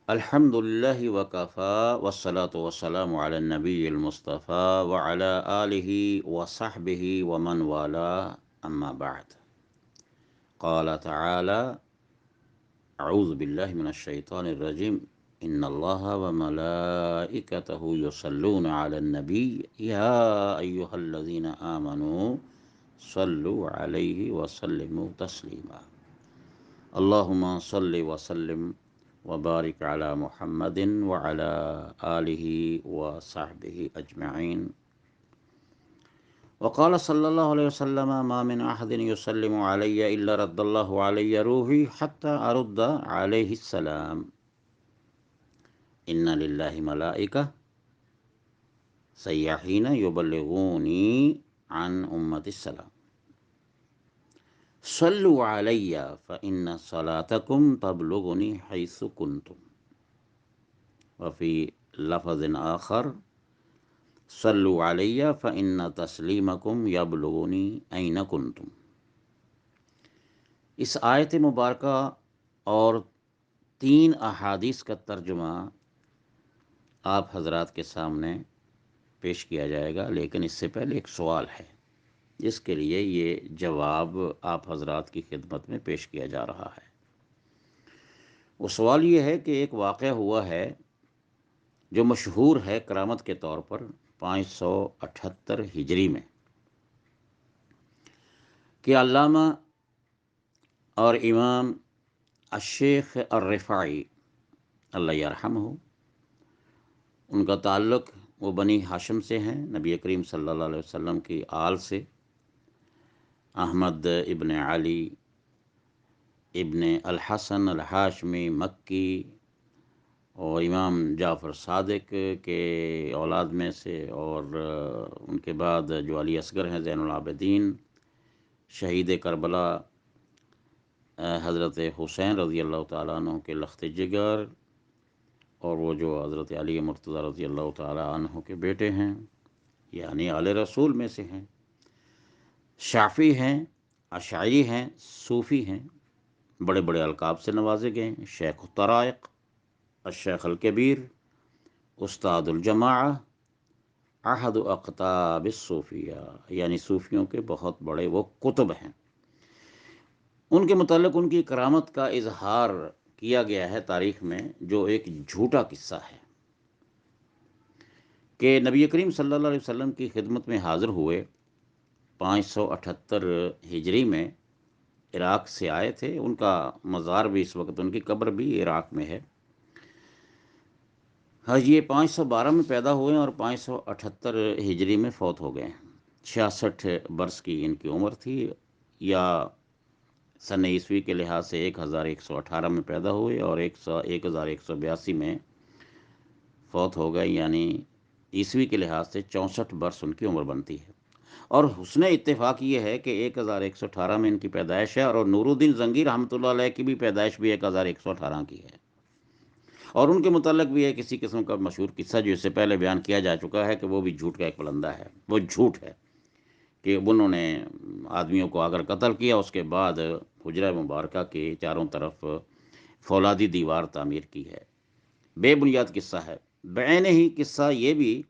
الحمد للہ وکفا والصلاة والسلام علی النبی المصطفیٰ وعلی آلہ وصحبہ ومن والاه اما بعد قال تعالی اعوذ باللہ من الشیطان الرجیم ان اللہ وملائکتہ یصلون علی النبی یا ایہا الذین آمنوا صلوا علیہ وسلموا تسلیما اللہم صل وسلم وبارک علی محمد وعلی آلہ وصحبہ اجمعین وقال صلی اللہ علیہ وسلم ما من احد يسلم علی الا رد اللہ علی روحی حتی ارد علیہ السلام ان للہ ملائکہ سیاحین یبلغونی عن امت السلام صلوا علی فإن صلاتکم تبلغنی حیث کنتم وفی لفظ آخر صلوا علی فإن تسلیمکم یبلغنی این کنتم۔ اس آیت مبارکہ اور 3 احادیث کا ترجمہ آپ حضرات کے سامنے پیش کیا جائے گا، لیکن اس سے پہلے ایک سوال ہے جس کے لیے یہ جواب آپ حضرات کی خدمت میں پیش کیا جا رہا ہے۔ وہ سوال یہ ہے کہ ایک واقعہ ہوا ہے جو مشہور ہے کرامت کے طور پر 578 ہجری میں، کہ علامہ اور امام الشیخ الرفاعی اللہ یرحمہ، ان کا تعلق وہ بنی ہاشم سے ہیں، نبی کریم صلی اللہ علیہ وسلم کی آل سے، احمد ابن علی ابن الحسن الہاشمی مکی اور امام جعفر صادق کے اولاد میں سے، اور ان کے بعد جو علی اصغر ہیں زین العابدین، شہید کربلا حضرت حسین رضی اللہ تعالیٰ عنہ کے لخت جگر، اور وہ جو حضرت علی مرتضیٰ رضی اللہ تعالیٰ عنہ کے بیٹے ہیں، یعنی آل رسول میں سے ہیں، شافعی ہیں، اشعری ہیں، صوفی ہیں، بڑے بڑے القاب سے نوازے گئے ہیں، شیخ الطرائق، الشیخ الکبیر، استاد الجماعہ، احد اقطاب الصوفیہ، یعنی صوفیوں کے بہت بڑے وہ کتب ہیں۔ ان کے متعلق ان کی کرامت کا اظہار کیا گیا ہے تاریخ میں، جو ایک جھوٹا قصہ ہے کہ نبی کریم صلی اللہ علیہ وسلم کی خدمت میں حاضر ہوئے 578 ہجری میں، عراق سے آئے تھے، ان کا مزار بھی اس وقت، ان کی قبر بھی عراق میں ہے۔ حج یہ 512 میں پیدا ہوئے اور 578 ہجری میں فوت ہو گئے۔ 66 برس کی ان کی عمر تھی، یا سن عیسوی کے لحاظ سے 1118 میں پیدا ہوئے اور 1182 میں فوت ہو گئے، یعنی عیسوی کے لحاظ سے 64 برس ان کی عمر بنتی ہے۔ اور حسن اتفاق یہ ہے کہ 1118 میں ان کی پیدائش ہے، اور نور الدین زنگی رحمۃ اللہ علیہ کی بھی پیدائش بھی 1118 کی ہے۔ اور ان کے متعلق بھی ہے کسی قسم کا مشہور قصہ جو اس سے پہلے بیان کیا جا چکا ہے، کہ وہ بھی جھوٹ کا ایک پلندہ ہے۔ وہ جھوٹ ہے کہ انہوں نے آدمیوں کو اگر قتل کیا، اس کے بعد حجرہ مبارکہ کے چاروں طرف فولادی دیوار تعمیر کی ہے۔ بے بنیاد قصہ ہے۔ بعین ہی قصہ یہ بھی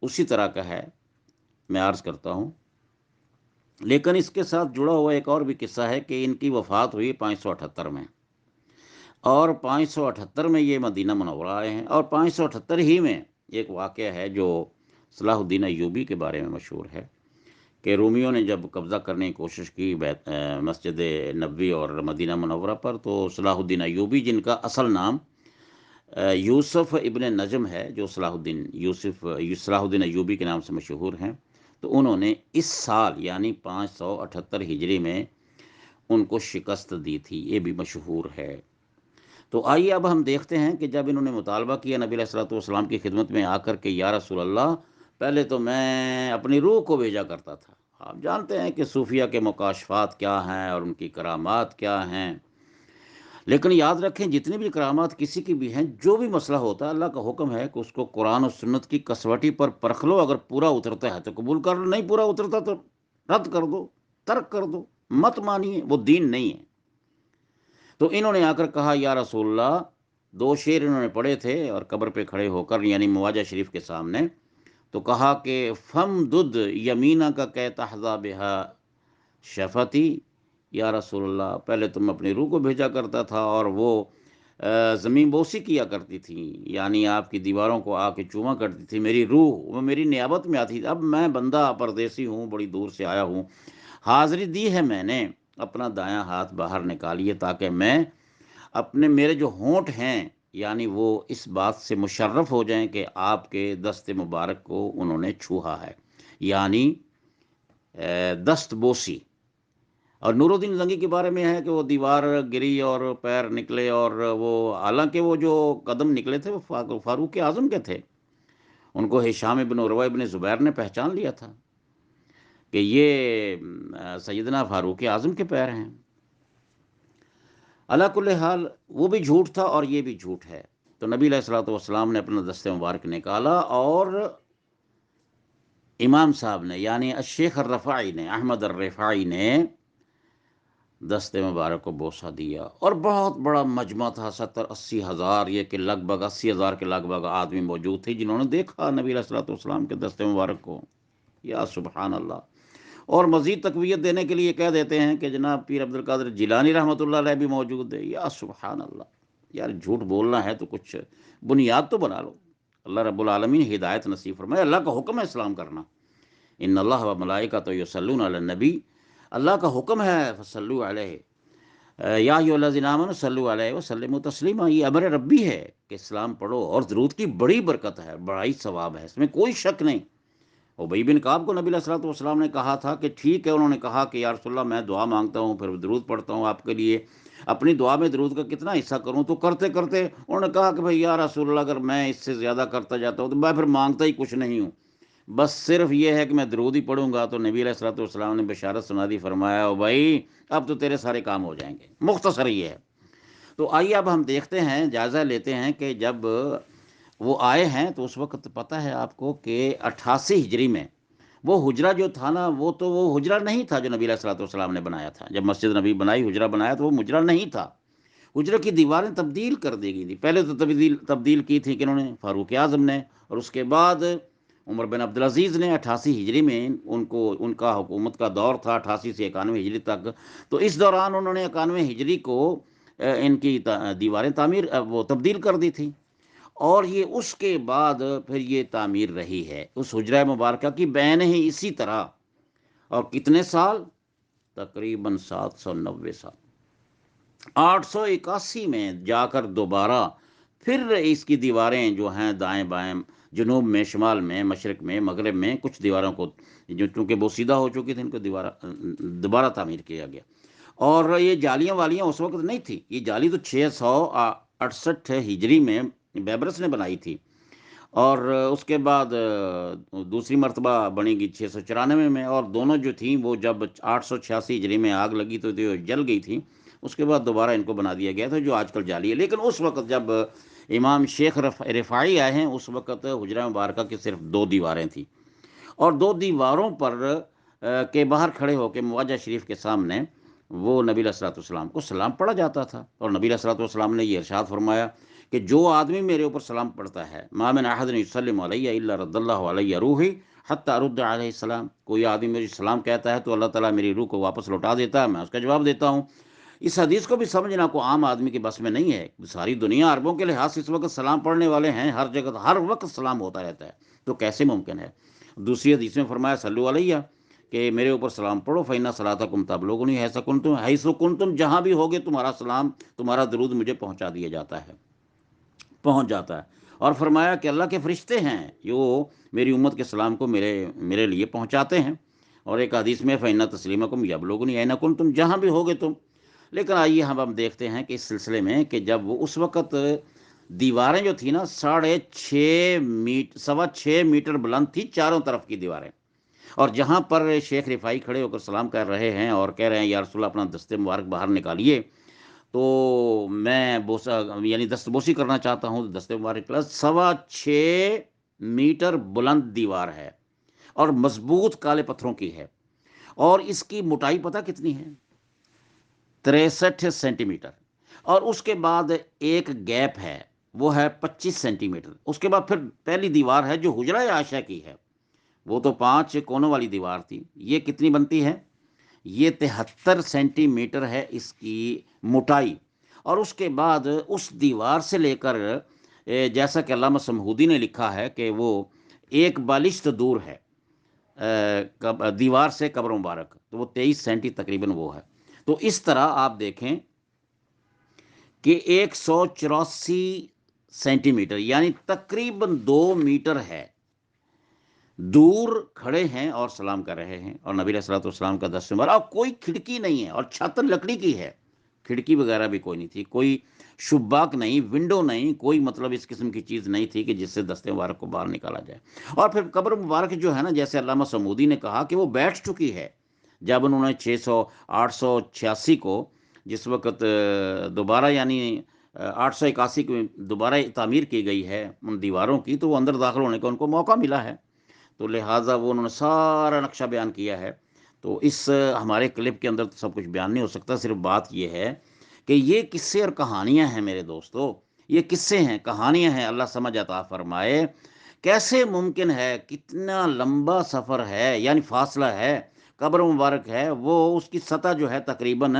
اسی طرح کا ہے، میں عرض کرتا ہوں، لیکن اس کے ساتھ جڑا ہوا ایک اور بھی قصہ ہے کہ ان کی وفات ہوئی 578 میں، اور 578 میں یہ مدینہ منورہ آئے ہیں، اور 578 ہی میں ایک واقعہ ہے جو صلاح الدین ایوبی کے بارے میں مشہور ہے، کہ رومیوں نے جب قبضہ کرنے کی کوشش کی مسجد نبوی اور مدینہ منورہ پر، تو صلاح الدین ایوبی، جن کا اصل نام یوسف ابن نجم ہے، جو صلاح الدین ایوبی کے نام سے مشہور ہیں، تو انہوں نے اس سال یعنی 578 ہجری میں ان کو شکست دی تھی، یہ بھی مشہور ہے۔ تو آئیے اب ہم دیکھتے ہیں کہ جب انہوں نے مطالبہ کیا نبی علیہ الصلوۃ والسلام کی خدمت میں آ کر کہ یا رسول اللہ، پہلے تو میں اپنی روح کو بھیجا کرتا تھا۔ آپ جانتے ہیں کہ صوفیہ کے مکاشفات کیا ہیں اور ان کی کرامات کیا ہیں، لیکن یاد رکھیں جتنی بھی کرامات کسی کی بھی ہیں، جو بھی مسئلہ ہوتا ہے، اللہ کا حکم ہے کہ اس کو قرآن و سنت کی کسوٹی پر پرکھ لو، اگر پورا اترتا ہے تو قبول کر لو، نہیں پورا اترتا تو رد کر دو، ترک کر دو، مت مانیے، وہ دین نہیں ہے۔ تو انہوں نے آ کر کہا یا رسول اللہ، دو شعر انہوں نے پڑھے تھے اور قبر پہ کھڑے ہو کر یعنی مواجہ شریف کے سامنے، تو کہا کہ فم دد یمینہ کا کہتا حضا بہا شفتی، یا رسول اللہ پہلے تم اپنی روح کو بھیجا کرتا تھا اور وہ زمین بوسی کیا کرتی تھی، یعنی آپ کی دیواروں کو آ کے چوما کرتی تھی، میری روح وہ میری نیابت میں آتی تھی۔ اب میں بندہ پردیسی ہوں، بڑی دور سے آیا ہوں، حاضری دی ہے میں نے، اپنا دایاں ہاتھ باہر نکالیے تاکہ میں اپنے میرے جو ہونٹ ہیں یعنی وہ اس بات سے مشرف ہو جائیں کہ آپ کے دست مبارک کو انہوں نے چھوہا ہے، یعنی دست بوسی۔ اور نور الدین زنگی کے بارے میں ہے کہ وہ دیوار گری اور پیر نکلے، اور وہ حالانکہ وہ جو قدم نکلے تھے وہ فاروق اعظم کے تھے، ان کو ہشام بن عروہ بن زبیر نے پہچان لیا تھا کہ یہ سیدنا فاروق اعظم کے پیر ہیں۔ علا کل حال وہ بھی جھوٹ تھا اور یہ بھی جھوٹ ہے۔ تو نبی علیہ الصلوۃ والسلام نے اپنا دست مبارک نکالا اور امام صاحب نے یعنی الشیخ الرفاعی نے، احمد الرفاعی نے دست مبارک کو بوسہ دیا، اور بہت بڑا مجمع تھا، 70-80 ہزار، یہ کہ لگ بھگ 80 ہزار کے لگ بھگ آدمی موجود تھے جنہوں نے دیکھا نبی علیہ الصلوۃ والسلام کے دست مبارک کو۔ یا سبحان اللہ۔ اور مزید تقویت دینے کے لیے کہہ دیتے ہیں کہ جناب پیر عبد القادر جیلانی رحمۃ اللہ علیہ بھی موجود ہے۔ یا سبحان اللہ، یار جھوٹ بولنا ہے تو کچھ بنیاد تو بنا لو۔ اللہ رب العالمین ہدایت نصیب فرمائے۔ اللہ کا حکم ہے اسلام کرنا، ان اللہ و ملائکۃ یصلون علی النبی، اللہ کا حکم ہے فصلوا علیہ یا ایھا الذین آمنوا صلوا علیہ وسلموا تسلیما، یہ امر ربی ہے کہ اسلام پڑھو، اور درود کی بڑی برکت ہے، بڑا ہی ثواب ہے، اس میں کوئی شک نہیں۔ ابی بن کعب کو نبی علیہ الصلوۃ والسلام نے کہا تھا کہ ٹھیک ہے، انہوں نے کہا کہ یا رسول اللہ میں دعا مانگتا ہوں پھر درود پڑھتا ہوں آپ کے لیے، اپنی دعا میں درود کا کتنا حصہ کروں؟ تو کرتے کرتے انہوں نے کہا کہ بھئی یا رسول اللہ اگر میں اس سے زیادہ کرتا جاتا ہوں تو میں پھر مانگتا ہی کچھ نہیں ہوں، بس صرف یہ ہے کہ میں درود ہی پڑھوں گا۔ تو نبی علیہ الصلوۃ والسلام نے بشارت سنا دی، فرمایا او بھائی اب تو تیرے سارے کام ہو جائیں گے، مختصر یہ ہے۔ تو آئیے اب ہم دیکھتے ہیں، جائزہ لیتے ہیں کہ جب وہ آئے ہیں تو اس وقت پتہ ہے آپ کو کہ 88 ہجری میں وہ حجرہ جو تھا نا، وہ تو وہ حجرہ نہیں تھا جو نبی علیہ الصلوۃ والسلام نے بنایا تھا۔ جب مسجد نبی بنائی، حجرہ بنایا تو وہ حجرہ نہیں تھا، حجرہ کی دیواریں تبدیل کر دی گئی تھی۔ پہلے تو تبدیل کی تھی کہ انہوں نے فاروق اعظم نے، اور اس کے بعد عمر بن عبدالعزیز نے 88 ہجری میں ان کا حکومت کا دور تھا 88 سے 91 ہجری تک، تو اس دوران انہوں نے 91 ہجری کو ان کی دیواریں وہ تبدیل کر دی تھی، اور یہ اس کے بعد پھر یہ تعمیر رہی ہے اس حجرہ مبارکہ کی بین ہی اسی طرح۔ اور کتنے سال؟ تقریباً 790 سال۔ 881 میں جا کر دوبارہ پھر اس کی دیواریں جو ہیں دائیں بائیں، جنوب میں، شمال میں، مشرق میں، مغرب میں، کچھ دیواروں کو جو چونکہ وہ سیدھا ہو چکی تھی ان کو دوبارہ تعمیر کیا گیا۔ اور یہ جالیاں والیاں اس وقت نہیں تھی، یہ جالی تو 668 ہجری میں بیبرس نے بنائی تھی، اور اس کے بعد دوسری مرتبہ بنی گی 694 میں، اور دونوں جو تھیں وہ جب 886 ہجری میں آگ لگی تو جل گئی تھیں، اس کے بعد دوبارہ ان کو بنا دیا گیا تھا جو آج کل جالی ہے۔ لیکن اس وقت جب امام شیخ رفاعی آئے ہیں اس وقت حجرہ مبارکہ کی صرف 2 دیواریں تھیں، اور 2 دیواروں پر کے باہر کھڑے ہو کے مواجہ شریف کے سامنے وہ نبی علیہ الصلوۃ والسلام کو سلام پڑھا جاتا تھا، اور نبی علیہ الصلوۃ والسلام نے یہ ارشاد فرمایا کہ جو آدمی میرے اوپر سلام پڑھتا ہے، ما من احد یسلم علی الا رد اللہ علی روحی حتی ارد علیہ السلام، کوئی آدمی مجھے سلام کہتا ہے تو اللہ تعالیٰ میری روح کو واپس لوٹا دیتا ہے، میں اس کا جواب دیتا ہوں۔ اس حدیث کو بھی سمجھنا کو عام آدمی کے بس میں نہیں ہے، ساری دنیا عربوں کے لحاظ سے اس وقت سلام پڑھنے والے ہیں، ہر جگہ ہر وقت سلام ہوتا رہتا ہے، تو کیسے ممکن ہے؟ دوسری حدیث میں فرمایا صلو علیہ کہ میرے اوپر سلام پڑھو، فإن صلاتکم تبلغنی حیث کنتم، جہاں بھی ہوگے تمہارا سلام، تمہارا درود مجھے پہنچا دیا جاتا ہے، پہنچ جاتا ہے۔ اور فرمایا کہ اللہ کے فرشتے ہیں جو میری امت کے سلام کو میرے لیے پہنچاتے ہیں، اور ایک حدیث میں فإن تسلیمکم یبلغنی اینہ کنتم، جہاں بھی ہوگے تم۔ لیکن آئیے ہم دیکھتے ہیں کہ اس سلسلے میں کہ جب وہ اس وقت دیواریں جو تھیں نا 6.5 میٹر بلند تھی چاروں طرف کی دیواریں، اور جہاں پر شیخ رفاعی کھڑے ہو کر سلام کر رہے ہیں اور کہہ رہے ہیں یا رسول اللہ اپنا دست مبارک باہر نکالیے، تو میں بوسا یعنی دست بوسی کرنا چاہتا ہوں، تو دست مبارک 6.25 میٹر بلند دیوار ہے، اور مضبوط کالے پتھروں کی ہے، اور اس کی موٹائی پتہ کتنی ہے؟ 63 سینٹی میٹر، اور اس کے بعد ایک گیپ ہے، وہ ہے 25 سینٹی میٹر۔ اس کے بعد پھر پہلی دیوار ہے جو حجرہ عائشہ کی ہے، وہ تو 5 کونوں والی دیوار تھی، یہ کتنی بنتی ہے؟ یہ 73 سینٹی میٹر ہے اس کی موٹائی۔ اور اس کے بعد اس دیوار سے لے کر جیسا کہ علامہ سمہودی نے لکھا ہے کہ وہ ایک بالشت دور ہے دیوار سے قبر مبارک، تو وہ 23 سینٹی تقریباً وہ ہے۔ تو اس طرح آپ دیکھیں کہ 184 سینٹی میٹر یعنی تقریباً 2 میٹر ہے، دور کھڑے ہیں اور سلام کر رہے ہیں، اور نبی علیہ الصلوۃ والسلام کا دست مبارک، اور کوئی کھڑکی نہیں ہے، اور چھت لکڑی کی ہے، کھڑکی وغیرہ بھی کوئی نہیں تھی، کوئی شباک نہیں، ونڈو نہیں، کوئی مطلب اس قسم کی چیز نہیں تھی کہ جس سے دست مبارک کو باہر نکالا جائے۔ اور پھر قبر مبارک جو ہے نا، جیسے علامہ سمودی نے کہا کہ وہ بیٹھ چکی ہے جب انہوں نے 886 کو، جس وقت دوبارہ یعنی 881 کو دوبارہ تعمیر کی گئی ہے ان دیواروں کی، تو وہ اندر داخل ہونے کا ان کو موقع ملا ہے، تو لہٰذا وہ انہوں نے سارا نقشہ بیان کیا ہے۔ تو اس ہمارے کلپ کے اندر تو سب کچھ بیان نہیں ہو سکتا، صرف بات یہ ہے کہ یہ قصے اور کہانیاں ہیں میرے دوستو، یہ قصے ہیں، کہانیاں ہیں، اللہ سمجھ عطا فرمائے۔ کیسے ممکن ہے، کتنا لمبا سفر ہے، یعنی فاصلہ ہے، قبر مبارک ہے، وہ اس کی سطح جو ہے تقریباً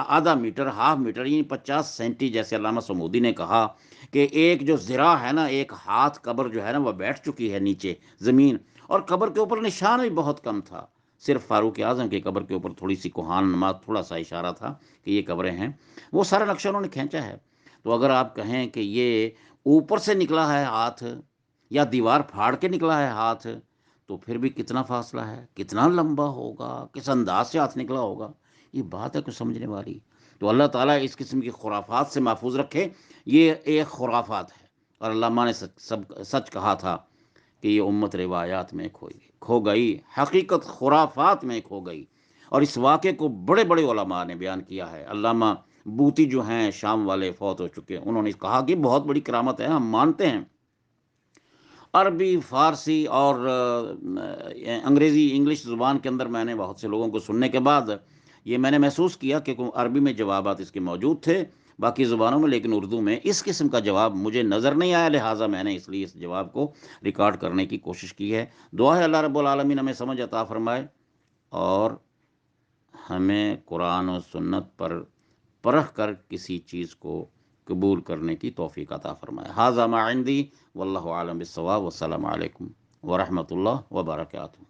آدھا میٹر، ہاف میٹر، یعنی 50 سینٹی، جیسے علامہ سمودی نے کہا کہ ایک جو ذراع ہے نا، ایک ہاتھ قبر جو ہے نا وہ بیٹھ چکی ہے نیچے زمین، اور قبر کے اوپر نشان بھی بہت کم تھا، صرف فاروق اعظم کی قبر کے اوپر تھوڑی سی کوہان نما تھوڑا سا اشارہ تھا کہ یہ قبریں ہیں، وہ سارا نقشہ انہوں نے کھینچا ہے۔ تو اگر آپ کہیں کہ یہ اوپر سے نکلا ہے ہاتھ یا دیوار پھاڑ کے نکلا ہے ہاتھ، تو پھر بھی کتنا فاصلہ ہے، کتنا لمبا ہوگا، کس انداز سے ہاتھ نکلا ہوگا، یہ بات ہے کچھ سمجھنے والی۔ تو اللہ تعالیٰ اس قسم کی خرافات سے محفوظ رکھے، یہ ایک خرافات ہے، اور علامہ نے سچ کہا تھا کہ یہ امت روایات میں کھو گئی، حقیقت خرافات میں کھو گئی۔ اور اس واقعے کو بڑے بڑے علماء نے بیان کیا ہے، علامہ بوتی جو ہیں شام والے، فوت ہو چکے، انہوں نے کہا کہ بہت بڑی کرامت ہے، ہم مانتے ہیں۔ عربی، فارسی اور انگریزی، انگلش زبان کے اندر میں نے بہت سے لوگوں کو سننے کے بعد یہ میں نے محسوس کیا کہ عربی میں جوابات اس کے موجود تھے، باقی زبانوں میں، لیکن اردو میں اس قسم کا جواب مجھے نظر نہیں آیا، لہٰذا میں نے اس لیے اس جواب کو ریکارڈ کرنے کی کوشش کی ہے۔ دعا ہے اللہ رب العالمین ہمیں سمجھ عطا فرمائے، اور ہمیں قرآن و سنت پر پرکھ کر کسی چیز کو قبول کرنے کی توفیق عطا فرمائے۔ ھذا ما عندی واللہ اعلم بالصواب، والسلام علیکم ورحمۃ اللہ وبرکاتہ۔